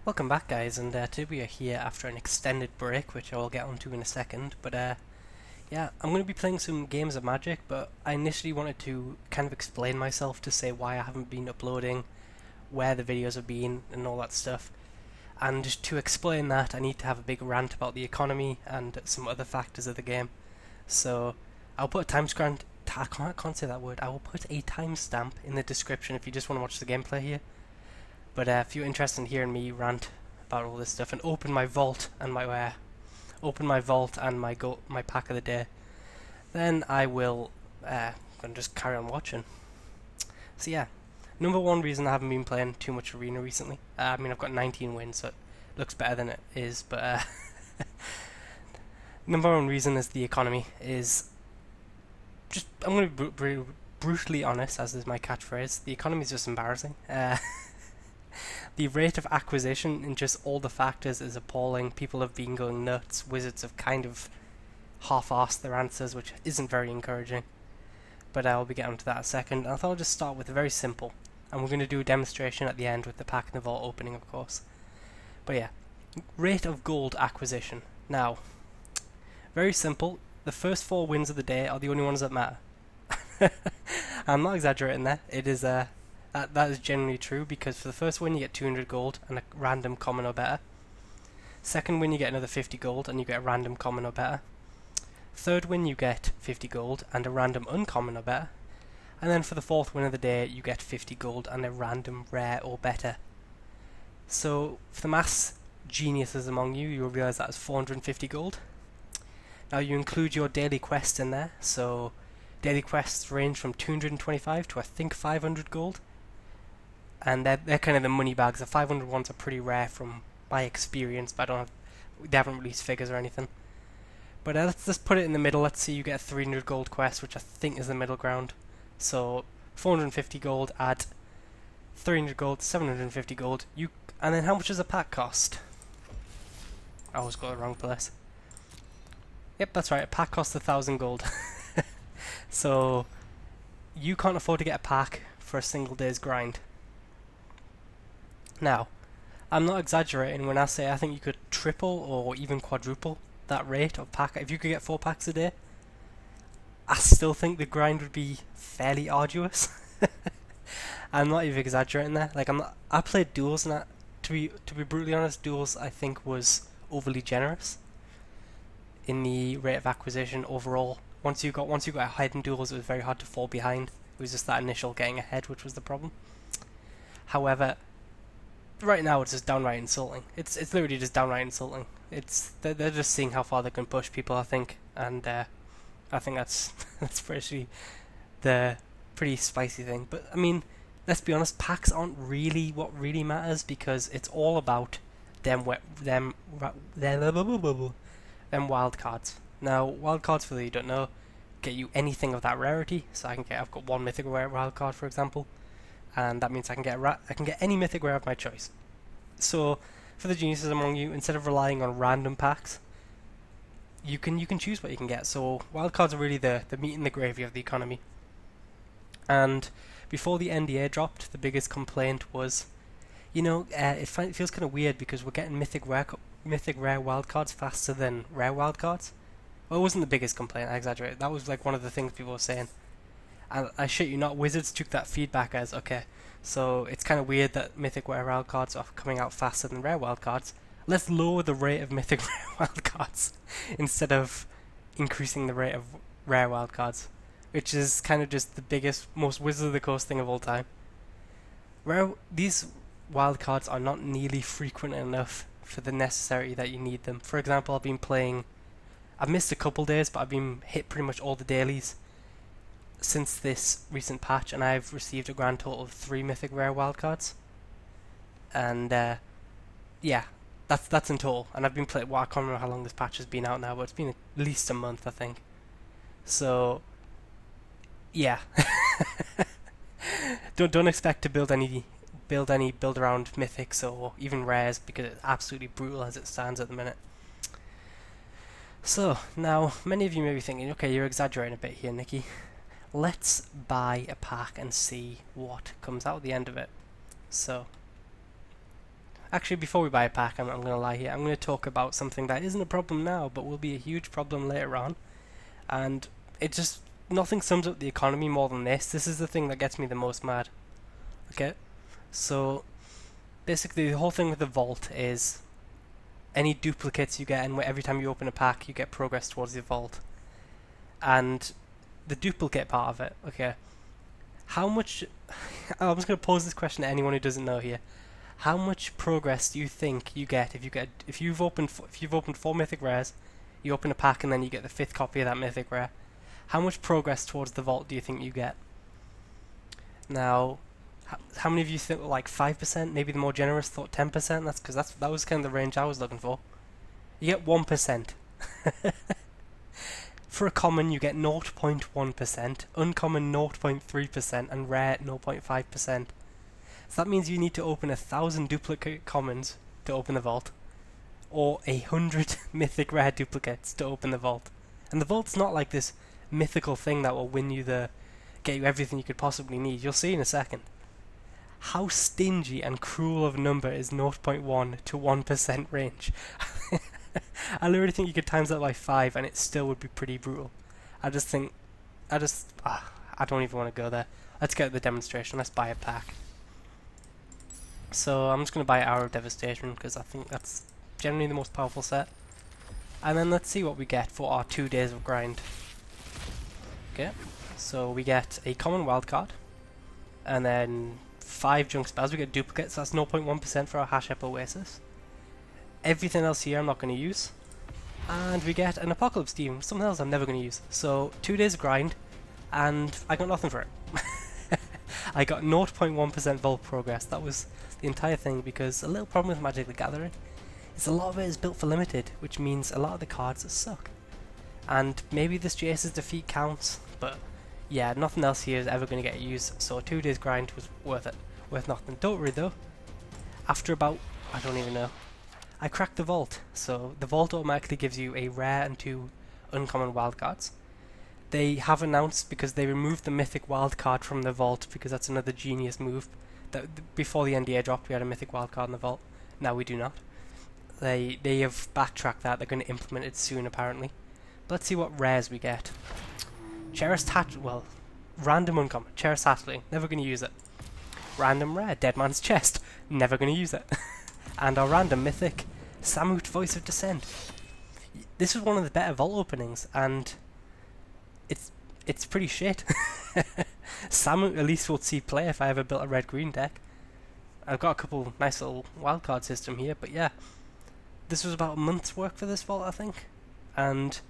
Welcome back, guys, and today we are here after an extended break, which I will get onto in a second. But yeah, I'm going to be playing some games of Magic, but I initially wanted to kind of explain myself to say why I haven't been uploading, where the videos have been, and all that stuff. And just to explain that, I need to have a big rant about the economy and some other factors of the game. So I'll put a timestamp. I can't say that word. I will put a timestamp in the description if you just want to watch the gameplay here. But if you're interested in hearing me rant about all this stuff and open my vault and my pack of the day, then I will gonna just carry on watching. So yeah, number one reason I haven't been playing too much Arena recently. I mean, I've got 19 wins, so it looks better than it is. But number one reason is the economy. I'm gonna be brutally honest, as is my catchphrase. The economy is just embarrassing. The rate of acquisition in just all the factors is appalling. People have been going nuts. Wizards have kind of half-arsed their answers, which isn't very encouraging. But I'll be getting to that in a second. I thought I'll just start with very simple. And we're going to do a demonstration at the end with the pack and the vault opening, of course. But yeah, rate of gold acquisition. Now, very simple. The first 4 wins of the day are the only ones that matter. I'm not exaggerating there. It is that is generally true, because for the first win you get 200 gold and a random common or better. Second win you get another 50 gold and you get a random common or better. Third win you get 50 gold and a random uncommon or better. And then for the fourth win of the day you get 50 gold and a random rare or better. So for the maths geniuses among you, you'll realise that is 450 gold. Now you include your daily quests in there, so daily quests range from 225 to I think 500 gold. And they're kind of the money bags. The 500 ones are pretty rare from my experience, but they haven't released figures or anything. But let's just put it in the middle. Let's see, you get a 300 gold quest, which I think is the middle ground. So 450 gold, add 300 gold, 750 gold. And then how much does a pack cost? I always got the wrong place. Yep, that's right. A pack costs 1,000 gold. So you can't afford to get a pack for a single day's grind. Now, I'm not exaggerating when I say I think you could triple or even quadruple that rate of pack. If you could get 4 packs a day, I still think the grind would be fairly arduous. I'm not even exaggerating there. Like, I played duels, and to be brutally honest, duels I think was overly generous in the rate of acquisition overall. Once you got ahead in duels, it was very hard to fall behind. It was just that initial getting ahead which was the problem. However, right now it's just downright insulting. It's literally just downright insulting. They're just seeing how far they can push people, I think, and I think that's pretty the pretty spicy thing. But I mean, let's be honest, packs aren't really what really matters, because it's all about them wild cards. Now, wild cards, for those you don't know, get you anything of that rarity. So I've got 1 mythic rare wild card, for example, and that means I can get any mythic rare of my choice. So for the geniuses among you, instead of relying on random packs, you can choose what you can get. So wildcards are really the meat and the gravy of the economy. And before the NDA dropped, the biggest complaint was, it feels kind of weird because we're getting mythic rare wildcards faster than rare wildcards. Well, it wasn't the biggest complaint, I exaggerated. That was like one of the things people were saying. And I shit you not, Wizards took that feedback as, okay, so it's kind of weird that mythic rare wildcards are coming out faster than rare wildcards. Let's lower the rate of mythic rare wildcards instead of increasing the rate of rare wildcards, which is kind of just the biggest, most Wizards of the Coast thing of all time. These wildcards are not nearly frequent enough for the necessity that you need them. For example, I've missed a couple days, but I've been hit pretty much all the dailies since this recent patch, and I've received a grand total of 3 mythic rare wildcards. And yeah, that's in total. And I've been playing. Well, I can't remember how long this patch has been out now, but it's been at least a month, I think. So yeah, don't expect to build any build around mythics or even rares, because it's absolutely brutal as it stands at the minute. So now, many of you may be thinking, okay, you're exaggerating a bit here, Nikki. Let's buy a pack and see what comes out at the end of it. So Actually, before we buy a pack, I'm going to lie here. I'm going to talk about something that isn't a problem now, but will be a huge problem later on. And it just, nothing sums up the economy more than this. This is the thing that gets me the most mad. Okay? So, basically the whole thing with the vault is any duplicates you get, and every time you open a pack, you get progress towards the vault. And the duplicate part of it, okay, how much... I'm just going to pose this question to anyone who doesn't know here. How much progress do you think you get if you've opened 4 mythic rares, you open a pack and then you get the 5th copy of that mythic rare? How much progress towards the vault do you think you get? Now, how many of you think like 5%? Maybe the more generous thought 10%. That's because that was kind of the range I was looking for. You get 1%. For a common, you get 0.1%, uncommon 0.3%, and rare 0.5%. So that means you need to open 1,000 duplicate commons to open the vault, or 100 mythic rare duplicates to open the vault. And the vault's not like this mythical thing that will get you everything you could possibly need. You'll see in a second. How stingy and cruel of a number is 0.1 to 1% range? I literally think you could times that by 5 and it still would be pretty brutal. I don't even want to go there. Let's get the demonstration. Let's buy a pack. So I'm just going to buy Hour of Devastation because I think that's generally the most powerful set. And then let's see what we get for our 2 days of grind. Okay, so we get a common wildcard, and then 5 junk spells. We get duplicates, so that's 0.1% for our Hashep Oasis. Everything else here I'm not going to use. And we get an Apocalypse Team, something else I'm never going to use. So 2 days of grind, and I got nothing for it. I got 0.1% vault progress. That was the entire thing, because a little problem with Magic the Gathering is a lot of it is built for limited, which means a lot of the cards suck. And maybe this Jace's defeat counts, but yeah, nothing else here is ever going to get used, so 2 days grind was worth it. Worth nothing. Don't worry though, after about, I don't even know, I cracked the vault. So the vault automatically gives you a rare and 2 uncommon wildcards. They have announced, because they removed the mythic wildcard from the vault, because that's another genius move, that before the NDA dropped we had a mythic wildcard in the vault, now we do not. They have backtracked that, they're going to implement it soon apparently. But let's see what rares we get. Cherished random uncommon, Cherished Hatchling, never going to use it. Random rare, Dead Man's Chest, never going to use it. And our random mythic, Samut Voice of Dissent. This was one of the better vault openings, and it's pretty shit. Samut at least will see play if I ever built a red-green deck. I've got a couple nice little wildcard system here, but yeah. This was about a month's work for this vault, I think. And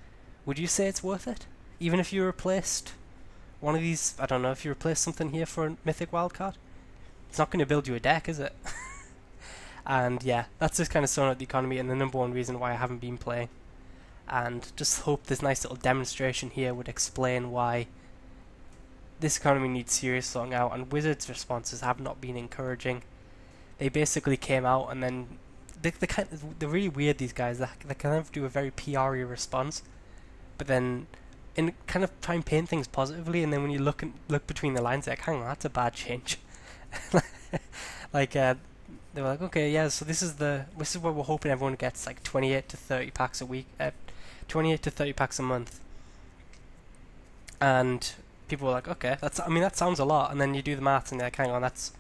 would you say it's worth it? Even if you replaced one of these, I don't know, if you replaced something here for a mythic wildcard, it's not going to build you a deck, is it? And yeah, that's just kind of sewing out the economy and the #1 reason why I haven't been playing. And just hope this nice little demonstration here would explain why this economy needs serious sorting out, and Wizards' responses have not been encouraging. They basically came out and then they're really weird, these guys. They kind of do a very PR-y response, but then in kind of try and paint things positively, and then when you look between the lines, like, hang on, that's a bad change. Like they were like, okay, yeah, so this is what we're hoping everyone gets, like 28 to 30 packs a week, 28 to 30 packs a month. And people were like, okay, that sounds a lot. And then you do the maths and you're like, hang on, that's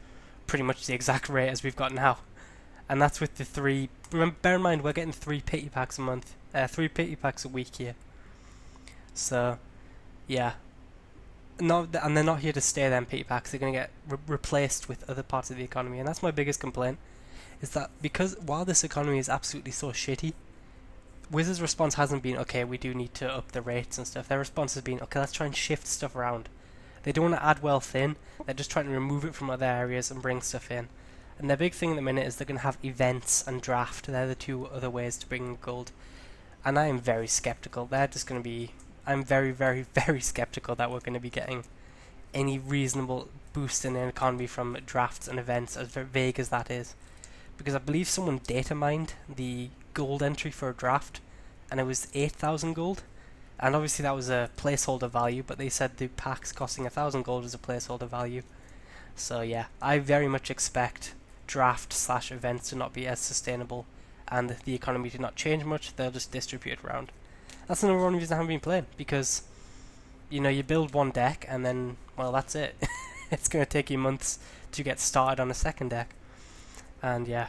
pretty much the exact rate as we've got now. And that's with the 3. Bear in mind, we're getting 3 pity packs a month, 3 pity packs a week here. So, yeah. And they're not here to stay, them pity packs. They're going to get replaced with other parts of the economy. And that's my biggest complaint, is that because while this economy is absolutely so shitty, Wizards' response hasn't been, okay, we do need to up the rates and stuff. Their response has been, okay, let's try and shift stuff around. They don't want to add wealth in, they're just trying to remove it from other areas and bring stuff in. And their big thing at the minute is they're going to have events and draft. They're the 2 other ways to bring in gold. And I am very skeptical. They're just going to be... I'm very, very, very skeptical that we're going to be getting any reasonable boost in the economy from drafts and events, as vague as that is. Because I believe someone data mined the gold entry for a draft, and it was 8,000 gold. And obviously that was a placeholder value, but they said the packs costing 1,000 gold was a placeholder value. So yeah, I very much expect draft slash events to not be as sustainable and the economy to not change much, they'll just distribute it around. That's another one reason I haven't been playing, because you know, you build one deck and then, well, that's it. It's going to take you months to get started on a second deck. And yeah.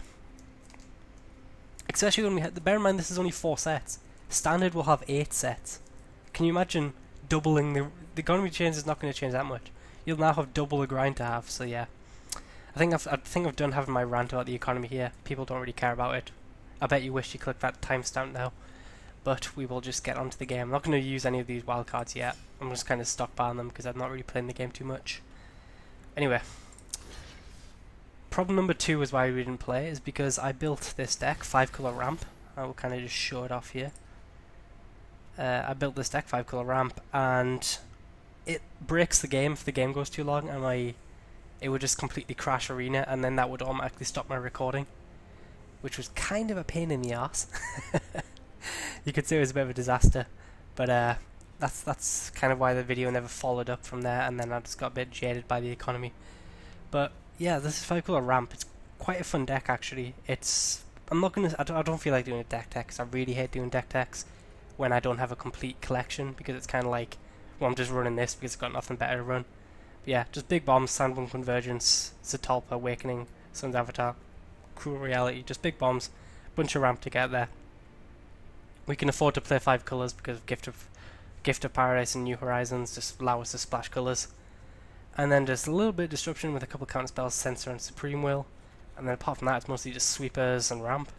Especially when we have, bear in mind this is only 4 sets. Standard will have 8 sets. Can you imagine doubling the economy change is not going to change that much. You'll now have double the grind to have, so yeah. I think I've done having my rant about the economy here. People don't really care about it. I bet you wish you clicked that timestamp now. But we will just get onto the game. I'm not going to use any of these wildcards yet. I'm just kind of stockpiling them because I'm not really playing the game too much. Anyway. Problem number 2 is why we didn't play is because I built this deck, 5-color ramp. I will kind of just show it off here. I built this deck, 5-color ramp, and it breaks the game if the game goes too long, and it would just completely crash Arena, and then that would automatically stop my recording, which was kind of a pain in the arse. You could say it was a bit of a disaster, but that's kind of why the video never followed up from there, and then I just got a bit jaded by the economy. But yeah, this is 5-color ramp. It's quite a fun deck actually. I don't feel like doing a deck tech, 'cause I really hate doing deck techs when I don't have a complete collection, because it's kind of like, well, I'm just running this because I've got nothing better to run. But yeah, just big bombs, Sandbomb Convergence, Zetalpa, Awakening, Sun's Avatar, Cruel Reality, just big bombs, bunch of ramp to get there. We can afford to play 5 colours because of Gift of Paradise and New Horizons just allow us to splash colours. And then just a little bit of disruption with a couple of counter spells, Censor and Supreme Will. And then apart from that, it's mostly just sweepers and ramp.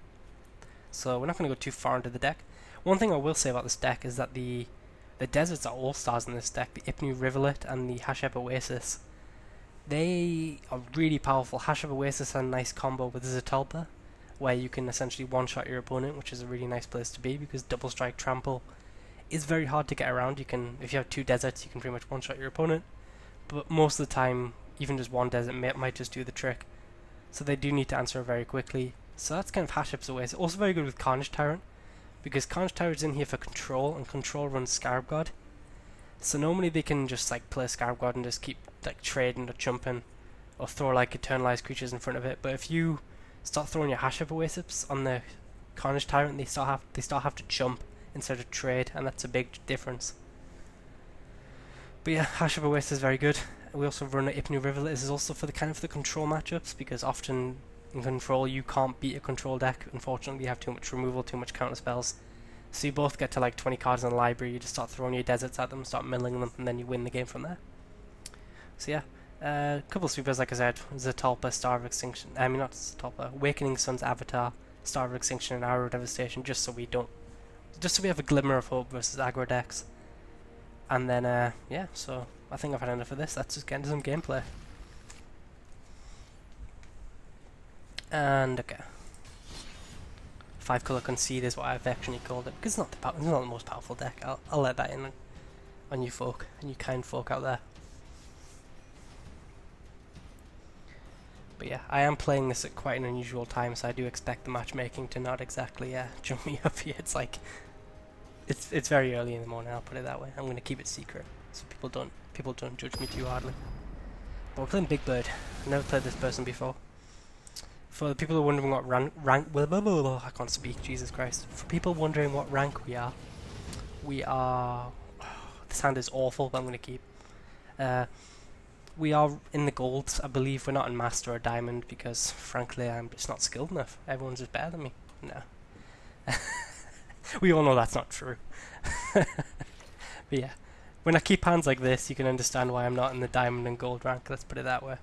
So we're not going to go too far into the deck. One thing I will say about this deck is that the deserts are all-stars in this deck, the Ipnu Rivulet and the Hashep Oasis. They are really powerful. Hashep Oasis has a nice combo with Zetalpa, where you can essentially one-shot your opponent, which is a really nice place to be, because double strike trample is very hard to get around. If you have 2 deserts, you can pretty much one-shot your opponent, but most of the time, even just one desert might just do the trick. So they do need to answer very quickly. So that's kind of Hashep's Oasis. Also very good with Carnage Tyrant, because Carnage Tyrant's in here for control, and control runs Scarab God. So normally they can just like play Scarab God and just keep like trading or jumping, or throw like eternalized creatures in front of it. But if you start throwing your Hashep Oasis on the Carnage Tyrant, they still have to jump instead of trade, and that's a big difference. But yeah, Hashep Oasis is very good. We also run an Ipnu Rivulet. This is also for the kind of the control matchups, because often in control you can't beat a control deck. Unfortunately, you have too much removal, too much counter spells. So you both get to like 20 cards in the library, you just start throwing your deserts at them, start milling them, and then you win the game from there. So yeah, a couple of sweepers, like I said, Zetalpa, Star of Extinction, I mean not Zetalpa, Awakening Sun's Avatar, Star of Extinction and Arrow of Devastation, just so we have a glimmer of hope versus aggro decks. And then yeah, so I think I've had enough of this. Let's just get into some gameplay. And okay, 5-color Concede is what I've actually called it, because it's not the most powerful deck. I'll let that in on you folk and you kind folk out there. But yeah, I am playing this at quite an unusual time, so I do expect the matchmaking to not exactly jump me up here. It's like it's very early in the morning. I'll put it that way. I'm going to keep it secret so people don't judge me too hardly. But we're playing Big Bird. I've never played this person before. For the people who are wondering what rank, I can't speak. Jesus Christ. For people wondering what rank we are, this hand is awful, but I'm going to keep. We are in the golds. I believe we're not in Master or Diamond because, frankly, I'm just not skilled enough. Everyone's just better than me. No. We all know that's not true. But yeah, when I keep hands like this, you can understand why I'm not in the Diamond and Gold rank. Let's put it that way.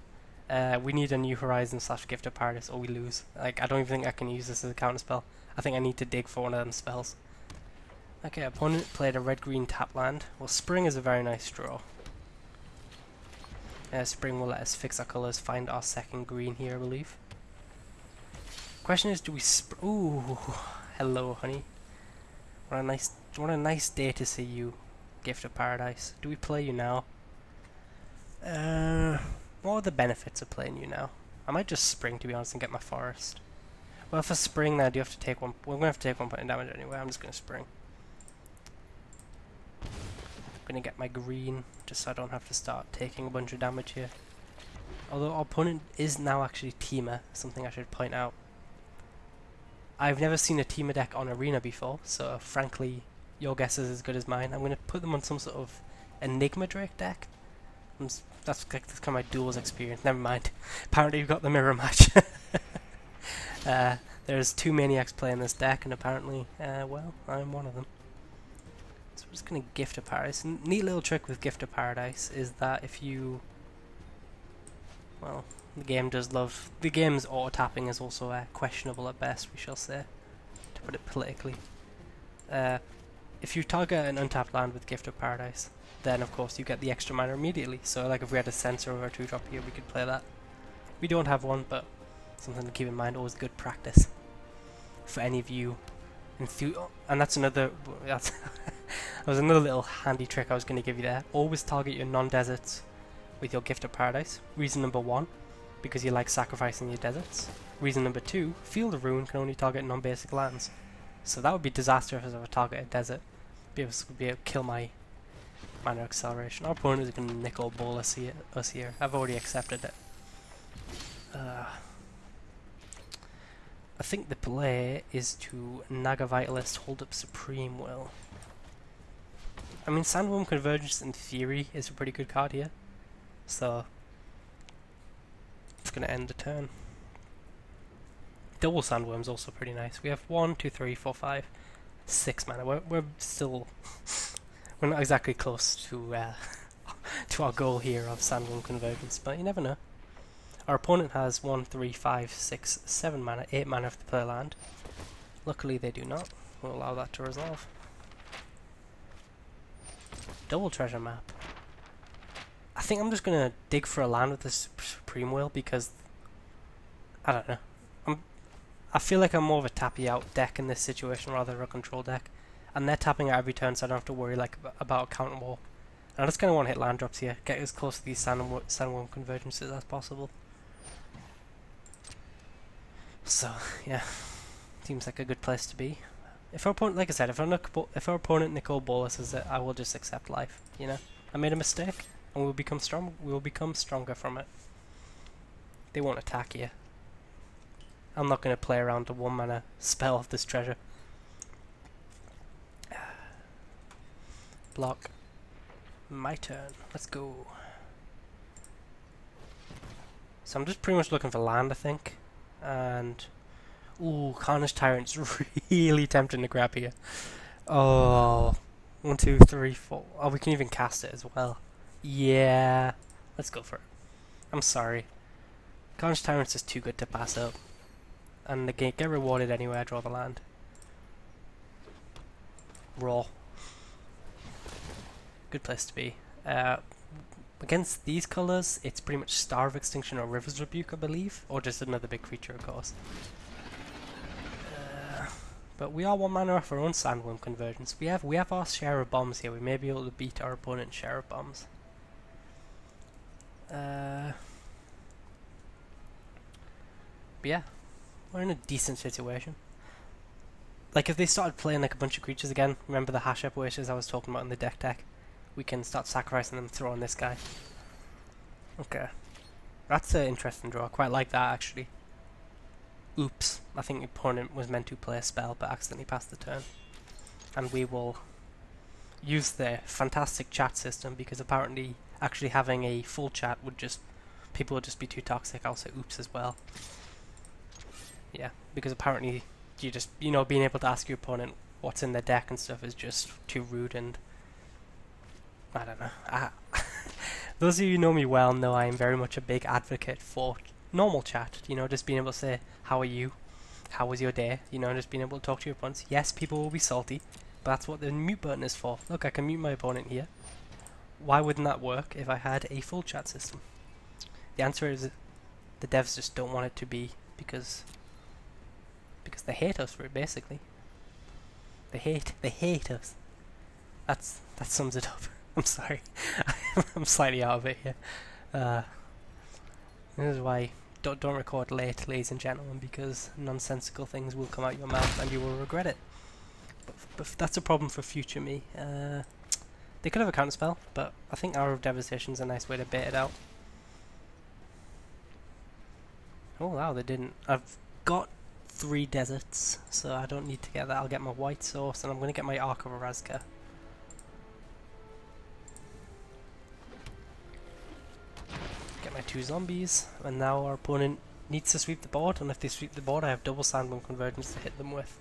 We need a New Horizon / Gift of Paradise, or we lose. Like, I don't even think I can use this as a counter spell. I think I need to dig for one of them spells. Okay, opponent played a red-green tap land. Well, Spring is a very nice draw. Spring will let us fix our colours, find our second green here, I believe. Question is, do we ooh, hello, honey. What a nice day to see you, Gift of Paradise. Do we play you now? What are the benefits of playing you now? I might just Spring, to be honest, and get my Forest. Well, for Spring, then I do have to take one. We're going to have to take 1 point of damage anyway. I'm just going to Spring. I'm going to get my green, just so I don't have to start taking a bunch of damage here. although our opponent is now actually Teamer, something I should point out. I've never seen a Teamer deck on Arena before, so frankly, your guess is as good as mine. I'm going to put them on some sort of Enigma Drake deck. That's kind of my duels experience. Never mind. Apparently you've got the mirror match. There's 2 Maniacs playing this deck, and apparently, well, I'm one of them. So we're just going to Gift of Paradise. Neat little trick with Gift of Paradise is that if you... Well, the game does love... The game's auto-tapping is also questionable at best, we shall say, to put it politically. If you target an untapped land with Gift of Paradise, then of course you get the extra mana immediately. So like if we had a Censor or a 2-drop here, we could play that. We don't have one, but something to keep in mind, always good practice. For any of you and that's another... that was another little handy trick I was going to give you there. Always target your non-deserts with your Gift of Paradise. Reason number 1, because you like sacrificing your deserts. Reason number 2, Field of Ruin can only target non-basic lands. So that would be disastrous if I target a desert. Be able to kill my mana acceleration. Our opponent is going to nickel ball us here. I've already accepted it. I think the play is to Naga Vitalist, hold up Supreme Will. I mean, Sandworm Convergence in theory is a pretty good card here. So it's going to end the turn. Double Sandworm's also pretty nice. We have 1, 2, 3, 4, 5, 6 mana. We're still... we're not exactly close to to our goal here of Sandworm Convergence, but you never know. Our opponent has 1, 3, 5, 6, 7 mana, 8 mana if they play land. Luckily they do not. We'll allow that to resolve. Double treasure map. I think I'm just gonna dig for a land with this Supreme Will because I don't know. I feel like I'm more of a tappy out deck in this situation rather than a control deck, and they're tapping out every turn, so I don't have to worry like about a counter wall. And I just kind of want to hit land drops here, get as close to these Sandworm Convergences as possible. So yeah, seems like a good place to be. If our opponent, like I said, if our opponent Nicole Bolas it, I will just accept life. You know, I made a mistake, and we will become strong. We will become stronger from it. They won't attack you. I'm not going to play around the 1 mana spell of this treasure. Block. My turn. Let's go. So I'm just pretty much looking for land, I think. And... ooh, Carnage Tyrant's really tempting to grab here. Oh. 1, 2, 3, 4. Oh, we can even cast it as well. Yeah. Let's go for it. I'm sorry. Carnage Tyrant's is too good to pass up. And they get rewarded anyway, I draw the land. Raw. Good place to be. Against these colours, it's pretty much Star of Extinction or River's Rebuke, I believe. Or just another big creature, of course. But we are 1 mana off our own Sandworm Convergence. We have our share of bombs here. We may be able to beat our opponent's share of bombs. But yeah. We're in a decent situation. Like if they started playing like a bunch of creatures again, remember the hash operations I was talking about in the deck, we can start sacrificing them, throw on this guy. Okay. That's an interesting draw. I quite like that actually. Oops. I think the opponent was meant to play a spell but accidentally passed the turn. And we will use the fantastic chat system because apparently actually having a full chat would just... people would just be too toxic. I'll say oops as well. Yeah, because apparently you just, you know, being able to ask your opponent what's in their deck and stuff is just too rude, and I don't know. Those of you who know me well know I am very much a big advocate for normal chat, you know, just being able to say, how are you? How was your day? You know, just being able to talk to your opponents. Yes, people will be salty, but that's what the mute button is for. Look, I can mute my opponent here. Why wouldn't that work if I had a full chat system? The answer is the devs just don't want it to be because they hate us for it, basically. They hate us. That sums it up. I'm sorry. I'm slightly out of it here. This is why don't record late, ladies and gentlemen, because nonsensical things will come out your mouth and you will regret it. But that's a problem for future me. They could have a counterspell, but I think Hour of Devastation is a nice way to bait it out. Oh wow, they didn't. I've got 3 deserts, so I don't need to get that. I'll get my white source, and I'm going to get my Ark of Orazka. Get my 2 zombies, and now our opponent needs to sweep the board, and if they sweep the board I have double sandworm convergence to hit them with.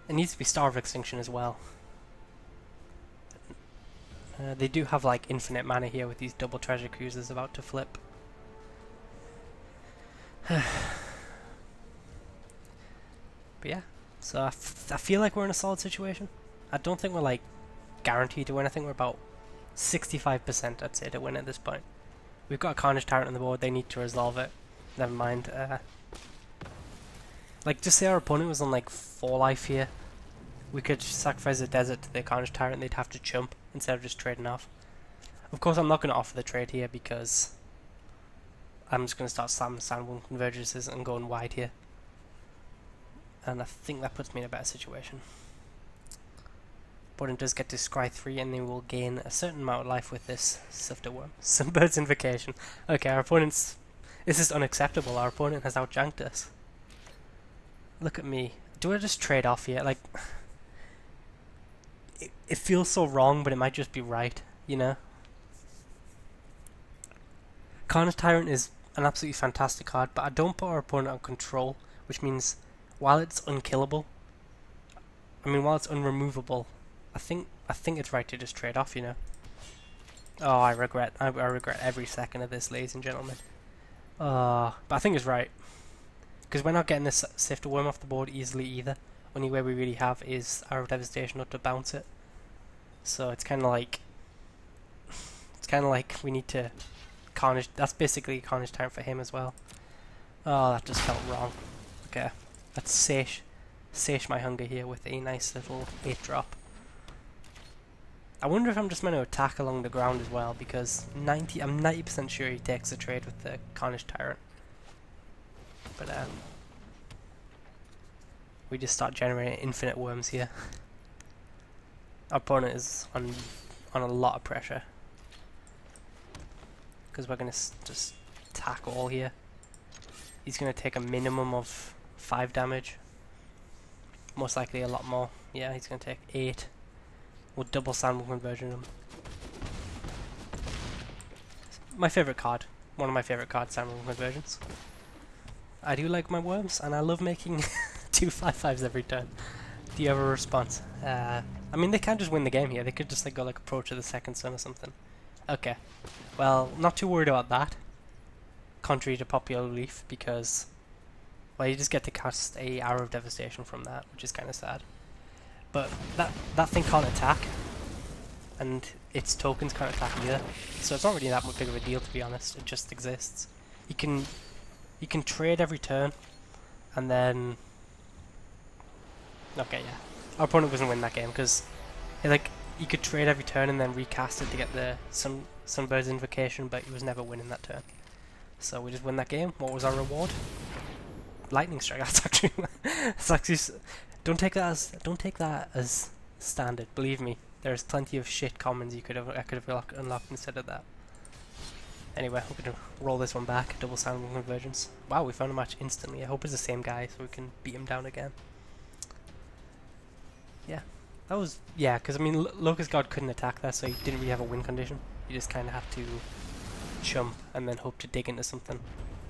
It needs to be Star of Extinction as well. They do have like infinite mana here with these double treasure cruisers about to flip. But yeah, so I feel like we're in a solid situation. I don't think we're like guaranteed to win. I think we're about 65% I'd say to win at this point. We've got a Carnage Tyrant on the board, they need to resolve it. Never mind. Like just say our opponent was on like 4 life here. We could sacrifice a desert to the Carnage Tyrant, they'd have to chump instead of just trading off. Of course I'm not going to offer the trade here because I'm just going to start slamming sandworm convergences and going wide here. And I think that puts me in a better situation. Opponent does get to scry 3 and they will gain a certain amount of life with this Sifter Worm. Sunbird's Invocation. Okay, our opponent's... This is unacceptable, our opponent has outjanked us. Look at me. Do I just trade off here? Like... It feels so wrong, but it might just be right, you know? Carnage Tyrant is an absolutely fantastic card, but I don't put our opponent on control, which means while it's unkillable, while it's unremovable, I think it's right to just trade off, you know? Oh, I regret every second of this, ladies and gentlemen. But I think it's right. Because we're not getting this Sifter Worm off the board easily either. Only way we really have is our Devastation not to bounce it. So it's kind of like we need to Carnage. That's basically Carnage Tyrant for him as well. Oh, that just felt wrong. Okay, let's satiate my hunger here with a nice little 8-drop. I wonder if I'm just going to attack along the ground as well, because I'm 90% sure he takes the trade with the Carnage Tyrant. But we just start generating infinite worms here. Our opponent is on a lot of pressure because we're going to just attack all here. He's going to take a minimum of 5 damage, most likely a lot more. Yeah, he's going to take 8. We'll double sandworm conversion him. My favourite card, one of my favourite cards, sandworm conversions. I do like my worms, and I love making 2 5/5s every turn. Do you have a response? I mean, they can't just win the game here. They could just like go like approach to the second sun or something. Okay. Well, not too worried about that. Contrary to popular belief, because well, you just get to cast a Arrow of Devastation from that, which is kind of sad. But that thing can't attack, and its tokens can't attack either. So it's not really that much big of a deal, to be honest. It just exists. You can trade every turn, and then okay, yeah. Our opponent wasn't winning that game because he could trade every turn and then recast it to get the Sunbird's Invocation, but he was never winning that turn. So we just win that game. What was our reward? Lightning Strike. That's actually don't take that as standard. Believe me, there's plenty of shit commons I could have unlocked instead of that. Anyway, we're gonna roll this one back. Double sandworm convergence. Wow, we found a match instantly. I hope it's the same guy so we can beat him down again. Yeah, that was because I mean Locust God couldn't attack that, so he didn't really have a win condition. You just kind of have to chump and then hope to dig into something.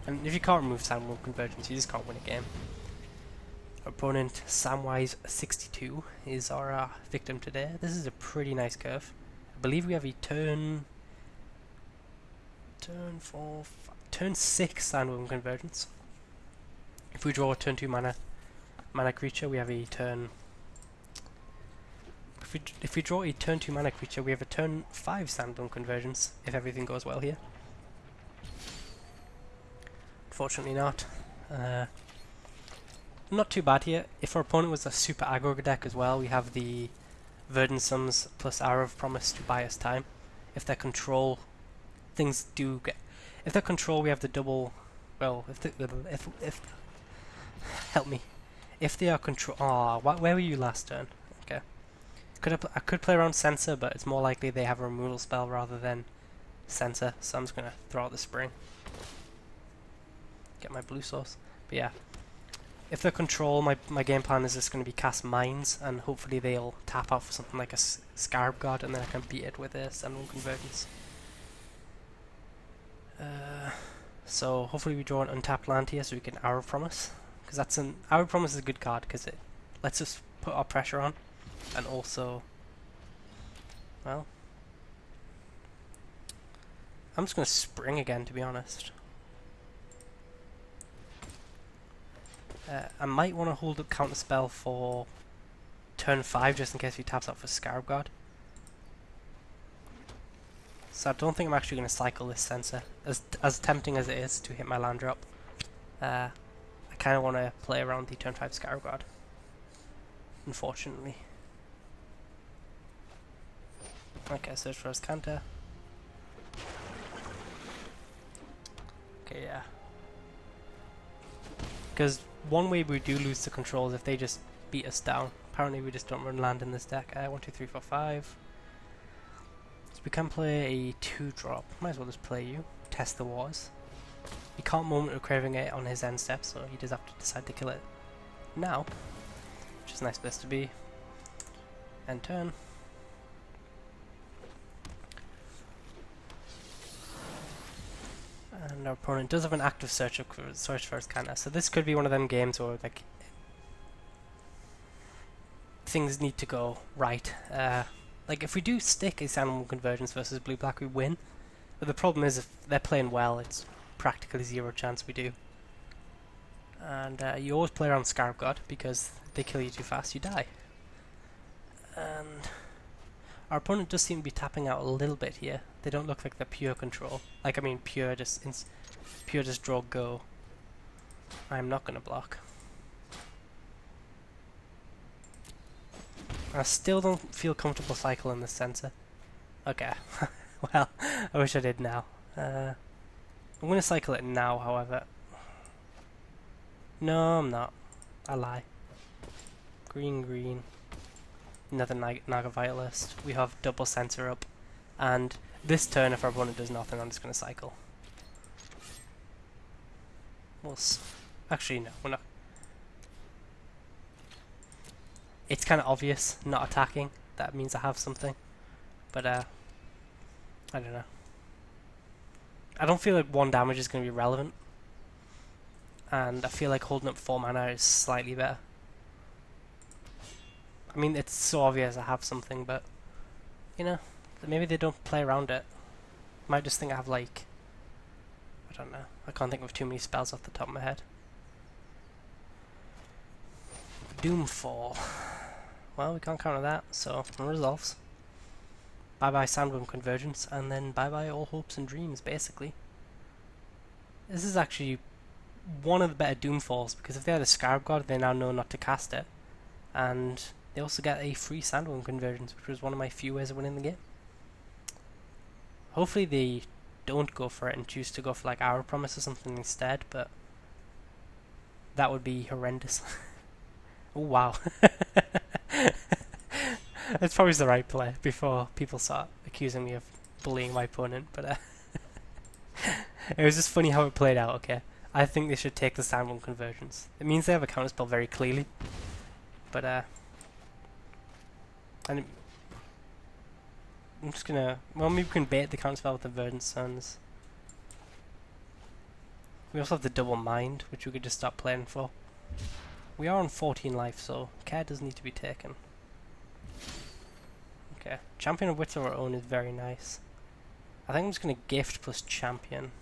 And if you can't remove sandworm convergence, you just can't win a game. Our opponent, Samwise62, is our victim today. This is a pretty nice curve. I believe we have a turn 6 sandworm convergence. If we draw a turn 2 mana creature, we have a turn. If we draw a turn 2 mana creature, we have a turn 5 sandworm convergence. If everything goes well here. Unfortunately not. Not too bad here. If our opponent was a super aggro deck as well, we have the Verdant Suns plus Arrow of Promise to buy us time. If their control things do get, if their control, we have the double. Well, if help me, if they are control. Where were you last turn? Okay, I could play around Censor, but it's more likely they have a removal spell rather than Censor. So I'm just gonna throw out the Spring. get my blue source. But yeah, if they control, my game plan is just going to be cast mines, and hopefully they'll tap out for something like a Scarab God, and then I can beat it with a Sandworm Convergence. So hopefully we draw an untapped land here so we can Arrow Promise, because that's an Arrow Promise is a good card because it lets us put our pressure on, and also, well, I'm just going to Spring again, to be honest. I might want to hold up Counterspell for turn 5 just in case he taps out for Scarab God. So I don't think I'm actually going to cycle this Sensor. As tempting as it is to hit my land drop, I kind of want to play around the turn 5 Scarab God, unfortunately. Okay, search for his counter. Okay, yeah. Because one way we do lose the control is if they just beat us down. Apparently we just don't run land in this deck. 1, 2, 3, 4, 5. So we can play a 2-drop. Might as well just play you. Test the waters. He can't Moment of Craving it on his end step, so he does have to decide to kill it now. Which is a nice place to be. End turn. And our opponent does have an active search for his counter, so this could be one of them games where like things need to go right. Like if we do stick a Sandworm Convergence versus blue-black, we win. But the problem is if they're playing well, it's practically 0 chance we do. And you always play around Scarab God because if they kill you too fast, you die. And our opponent does seem to be tapping out a little bit here. They don't look like they're pure control. Like, I mean, pure just draw go. I'm not going to block. I still don't feel comfortable cycling this Sensor. Okay. Well, I wish I did now. I'm going to cycle it now, however. No, I'm not. I lie. Green, green. Another Naga Vitalist. We have double Sensor up. And this turn, if our opponent does nothing, I'm just going to cycle. We'll actually, no, we're not. It's kind of obvious, not attacking. That means I have something. But, I don't know. I don't feel like 1 damage is going to be relevant. And I feel like holding up 4 mana is slightly better. I mean, it's so obvious I have something, but, you know, maybe they don't play around it. Might just think I have, like, I don't know. I can't think of too many spells off the top of my head. Doomfall. Well, we can't counter that, so resolves. Bye-bye Sandworm Convergence, and then bye-bye all hopes and dreams, basically. This is actually one of the better Doomfalls, because if they had a Scarab God, they now know not to cast it. And they also get a free Sandworm Convergence, which was one of my few ways of winning the game. Hopefully they don't go for it and choose to go for like Arrow Promise or something instead, but that would be horrendous. Oh wow. That's probably the right play before people start accusing me of bullying my opponent, but it was just funny how it played out, okay? I think they should take the Sandworm Convergence. It means they have a counterspell very clearly, but and I'm just gonna, well, maybe we can bait the counterspell with the Verdant Suns. We also have the double Mind, which we could just start playing for. We are on 14 life, so care does need to be taken. Okay, Champion of Wits of our own is very nice. I think I'm just going to gift plus Champion.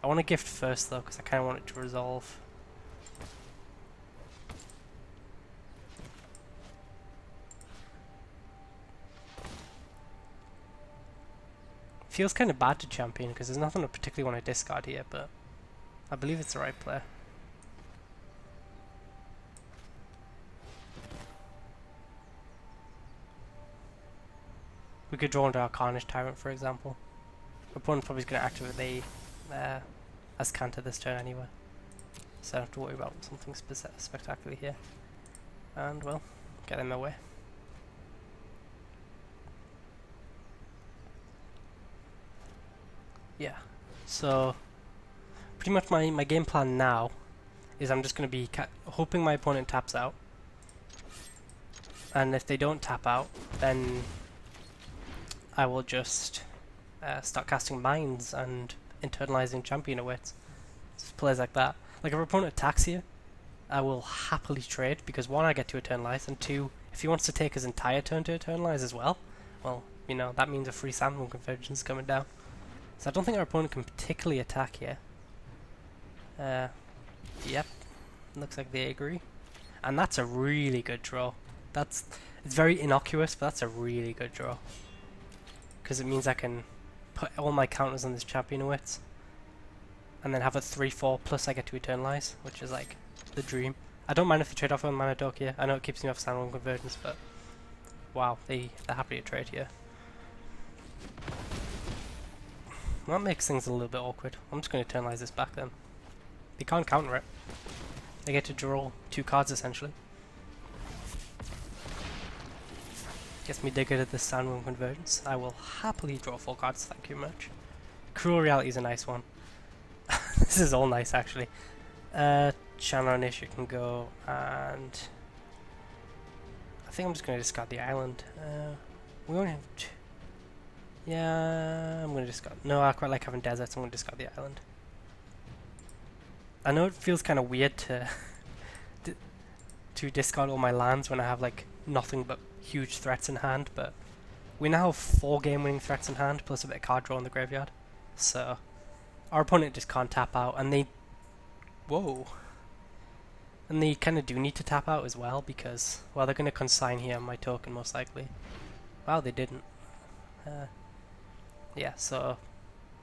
I want to gift first though, because I kind of want it to resolve. Feels kind of bad to Champion, because there's nothing I particularly want to discard here, but I believe it's the right play. We could draw into our Carnage Tyrant, for example. Our opponent's probably going to activate the Azcanta this turn anyway, so I don't have to worry about something spectacular here. And, well, get them away. Yeah, so pretty much my game plan now is I'm just going to be hoping my opponent taps out. And if they don't tap out, then I will just start casting mines and internalizing champion awaits. Just plays like that. Like if our opponent attacks here, I will happily trade because one, I get to eternalize, and two, if he wants to take his entire turn to eternalize as well, well, you know, that means a free Sandworm Convergence coming down. So I don't think our opponent can particularly attack here. Yep, looks like they agree. And that's a really good draw. It's very innocuous, but that's a really good draw. Because it means I can put all my counters on this champion awaits. And then have a 3-4 plus I get to eternalize, which is like the dream. I don't mind if they trade off on Nighthawk here. I know it keeps me off Sandworm Convergence, but wow, they're happy to trade here. That makes things a little bit awkward. I'm just going to eternalize this back then. They can't counter it. They get to draw 2 cards essentially. Gets me digger to the Sandworm Convergence. I will happily draw 4 cards, thank you very much. Cruel Reality is a nice one. This is all nice actually. Channel Initiate can go, and I think I'm just going to discard the island. We only have 2. Yeah, I'm going to discard. No, I quite like having deserts. I'm going to discard the island. I know it feels kind of weird to to discard all my lands when I have like nothing but huge threats in hand, but we now have 4 game-winning threats in hand plus a bit of card draw in the graveyard. So our opponent just can't tap out, and they and they kind of do need to tap out as well because, well, they're going to consign here on my token most likely. Wow, they didn't. Yeah, so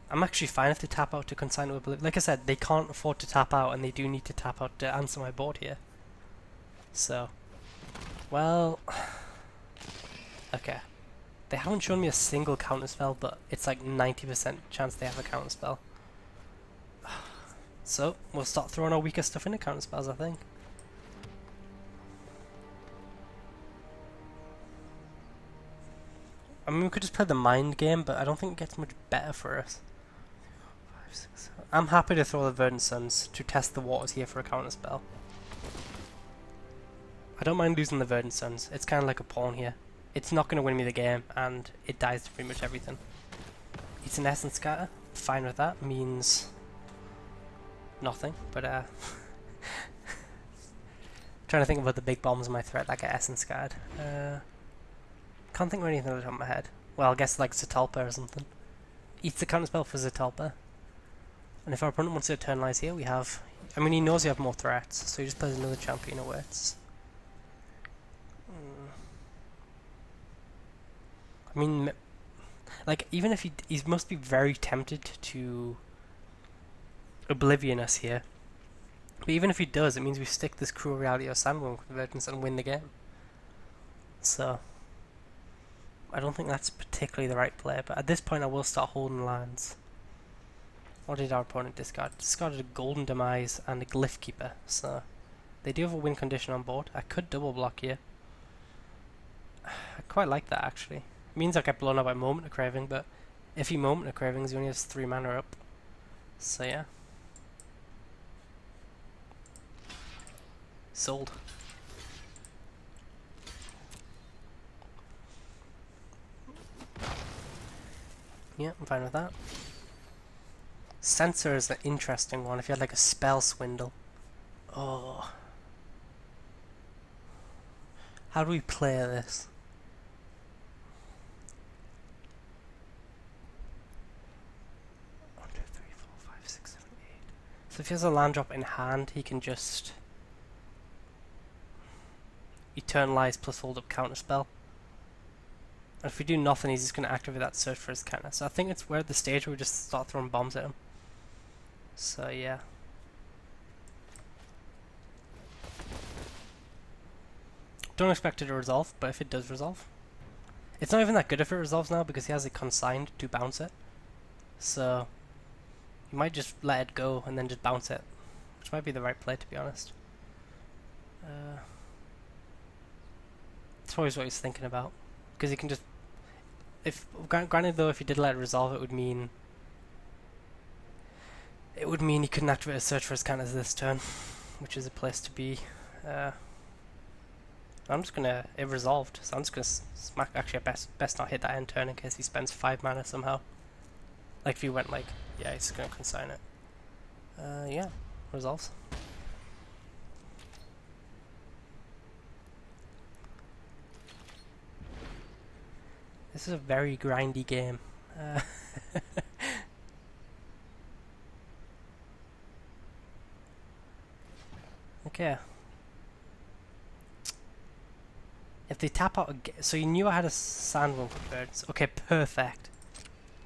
I'm actually fine if they tap out to consign to Oblivion. Like I said, they can't afford to tap out, and they do need to tap out to answer my board here. So, well, okay. They haven't shown me a single counterspell, but it's like 90% chance they have a counterspell. So, we'll start throwing our weaker stuff into counterspells, I think. I mean, we could just play the mind game, but I don't think it gets much better for us. 5, 6, 7. I'm happy to throw the Verdant Suns to test the waters here for a counterspell. I don't mind losing the Verdant Suns. It's kind of like a pawn here. It's not going to win me the game, and it dies to pretty much everything. It's an Essence Scatter. Fine with that. Means nothing, but trying to think about the big bombs in my threat that get Essence Scattered. Can't think of anything on the top of my head. Well, I guess like Zatalpa or something. Eats the counterspell for Zatalpa. And if our opponent wants to eternalize here, we have... I mean, he knows we have more threats, so he just plays another champion awaits. I mean, like, even if he must be very tempted to Oblivion us here. But even if he does, it means we stick this Cruel Reality or Sandworm Convergence and win the game. So I don't think that's particularly the right play, but at this point I will start holding lands. What did our opponent discard? Discarded a Golden Demise and a Glyph Keeper, so they do have a win condition on board. I could double block here. I quite like that actually. It means I get blown up by Moment of Craving, but if he Moment of Cravings, he only has 3 mana up. So yeah. Sold. Yeah, I'm fine with that. Censor is an interesting one if you had like a Spell Swindle. Oh. How do we play this? 1, 2, 3, 4, 5, 6, 7, 8. So if he has a land drop in hand, he can just Eternalize plus hold up counterspell. And if we do nothing, he's just going to activate that search for his counter. So I think we're at the stage where we just start throwing bombs at him. So yeah. Don't expect it to resolve, but if it does resolve. It's not even that good if it resolves now because he has it consigned to bounce it. So you might just let it go and then just bounce it, which might be the right play to be honest. That's always what he's thinking about, because he can just, if granted though, if he did let it resolve, it would mean it would mean he couldn't activate a search for his counters this turn, which is a place to be. I'm just gonna... It resolved, so I'm just gonna smack... Actually, I best not hit that end turn in case he spends 5 mana somehow. Like if he went like... Yeah, he's gonna consign it. Yeah, resolves. This is a very grindy game. Okay. If they tap out again, so you knew I had a Sandworm Convergence. Okay, perfect.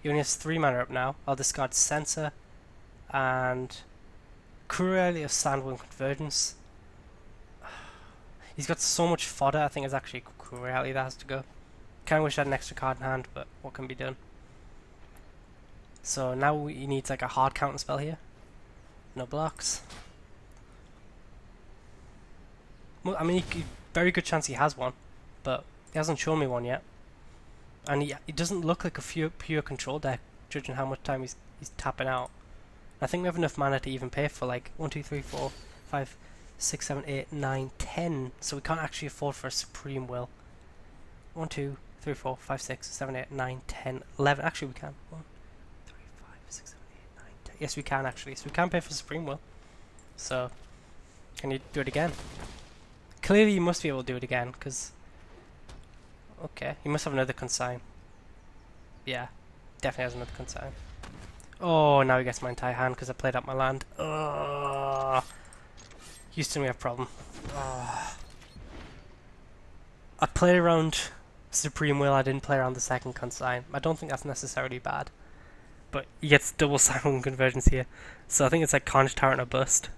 He only has 3 mana up now. I'll discard Sensor and Cruelty of Sandworm Convergence. He's got so much fodder. I think it's actually Cruelty that has to go. Kinda wish I had an extra card in hand, but what can be done? So now he needs like a hard counter spell here. No blocks. Well, I mean, very good chance he has one, but he hasn't shown me one yet. And he doesn't look like a pure control deck, judging how much time he's tapping out. I think we have enough mana to even pay for like 1, 2, 3, 4, 5, 6, 7, 8, 9, 10. So we can't actually afford for a Supreme Will. 1, 2, 3, 4, 5, 6, 7, 8, 9, 10, 11. Actually, we can. 1, 3, 5, 6, 7, 8, 9, 10. Yes, we can actually. So we can pay for Supreme Will. So, can you do it again? Clearly, you must be able to do it again, because... Okay, he must have another consign. Yeah, definitely has another consign. Oh, now he gets my entire hand because I played out my land. Houston, we have a problem. I played around Supreme Will, I didn't play around the second consign. I don't think that's necessarily bad. But he gets double Sandworm Convergence here. So I think it's like Carnage Tyrant or bust.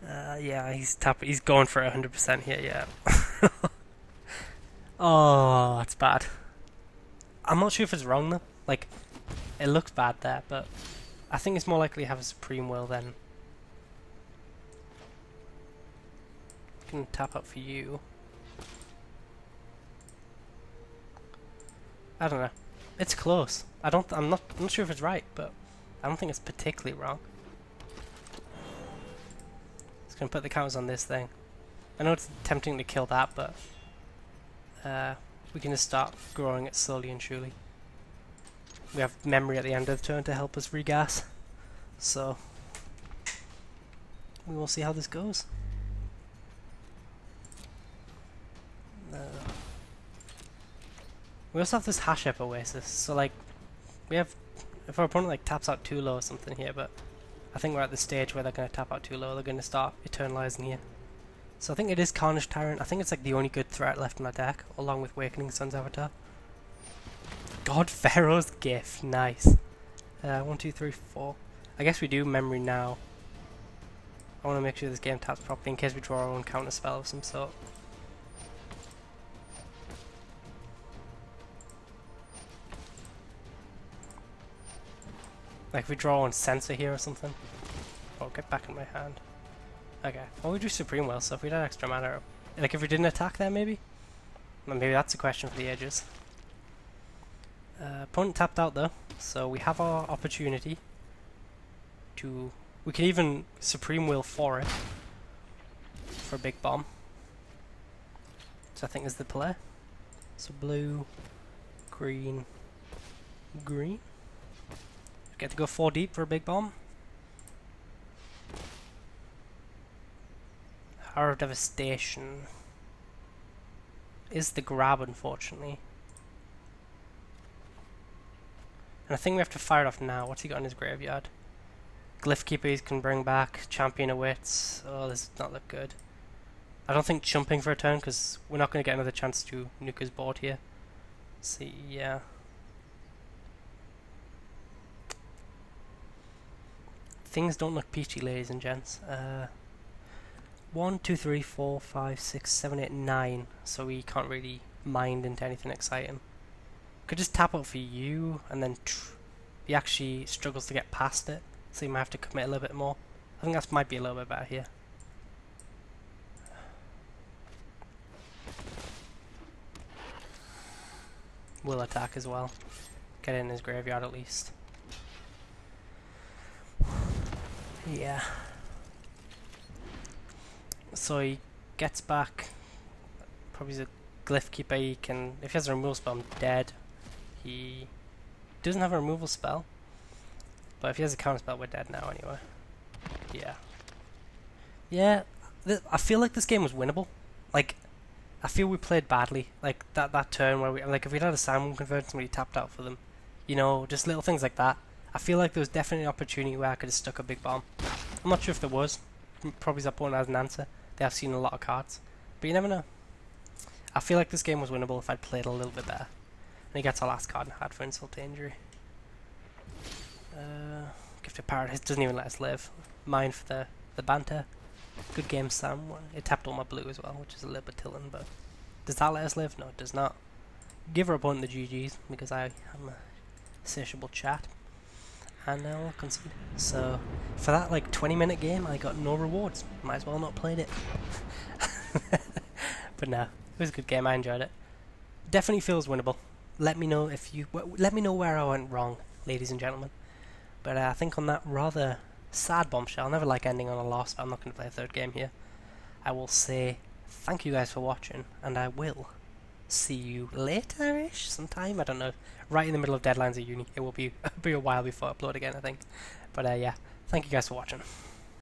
Yeah, he's going for 100% here, yeah. Oh, that's bad. I'm not sure if it's wrong though. Like, it looks bad there, but I think it's more likely to have a Supreme Will than... I can tap up for you. I don't know. It's close. I'm not sure if it's right, but I don't think it's particularly wrong. Just gonna put the counters on this thing. I know it's tempting to kill that, but we can just start growing it slowly and surely. We have memory at the end of the turn to help us regas, so we will see how this goes. We also have this Hashep Oasis, so like we have, if our opponent like taps out too low or something here, but I think we're at the stage where they're going to tap out too low, they're going to start eternalizing here. So I think it is Carnage Tyrant. I think it's like the only good threat left in my deck, along with Awakening Sun's Avatar. God Pharaoh's Gift, nice. 1, 2, 3, 4. I guess we do memory now. I want to make sure this game taps properly in case we draw our own counter spell of some sort. Like if we draw on Sensor here or something. Oh, get back in my hand. Okay, well we do Supreme Will, so if we had extra mana, like if we didn't attack there maybe? Well, maybe that's a question for the ages. Opponent tapped out though, so we have our opportunity to... We can even Supreme Will for it, for a big bomb. So I think is the play. So blue, green, green. Get to go 4 deep for a big bomb. Hour of Devastation is the grab, unfortunately. And I think we have to fire it off now. What's he got in his graveyard? Glyph Keeper he can bring back. Champion of Wits. Oh, this does not look good. I don't think jumping for a turn, because we're not going to get another chance to nuke his board here. So, yeah. Things don't look peachy, ladies and gents. 1, 2, 3, 4, 5, 6, 7, 8, 9. So we can't really mind into anything exciting. Could just tap out for you, and then he actually struggles to get past it, so you might have to commit a little bit more. I think that might be a little bit better here. Will attack as well. Get it in his graveyard at least. Yeah. So he gets back. Probably he's a glyph keeper. He can, if he has a removal spell, I'm dead. He doesn't have a removal spell, but if he has a counter spell, we're dead now anyway. Yeah. Yeah. I feel like this game was winnable. Like, I feel we played badly. Like that turn where we, like, if we'd had a salmon convert, somebody tapped out for them. You know, just little things like that. I feel like there was definitely an opportunity where I could have stuck a big bomb. I'm not sure if there was. Probably that opponent has an answer. They have seen a lot of cards, but you never know. I feel like this game was winnable if I'd played a little bit better. And he gets our last card in hand for insult to injury. Gifted Paradise doesn't even let us live. Mine for the banter. Good game, Sam. It tapped all my blue as well, which is a little bit tilting, but does that let us live? No, it does not. Give our opponent the GG's because I am a insatiable chat. And now I'll concede. So, for that like 20-minute game, I got no rewards. Might as well not played it. But no, it was a good game. I enjoyed it. Definitely feels winnable. Let me know if you let me know where I went wrong, ladies and gentlemen. But I think on that rather sad bombshell, I never like ending on a loss, but I'm not going to play a third game here. I will say thank you guys for watching, and I will see you later-ish sometime. I don't know. Right in the middle of deadlines at uni. It will be a while before I upload again, I think. But yeah, thank you guys for watching.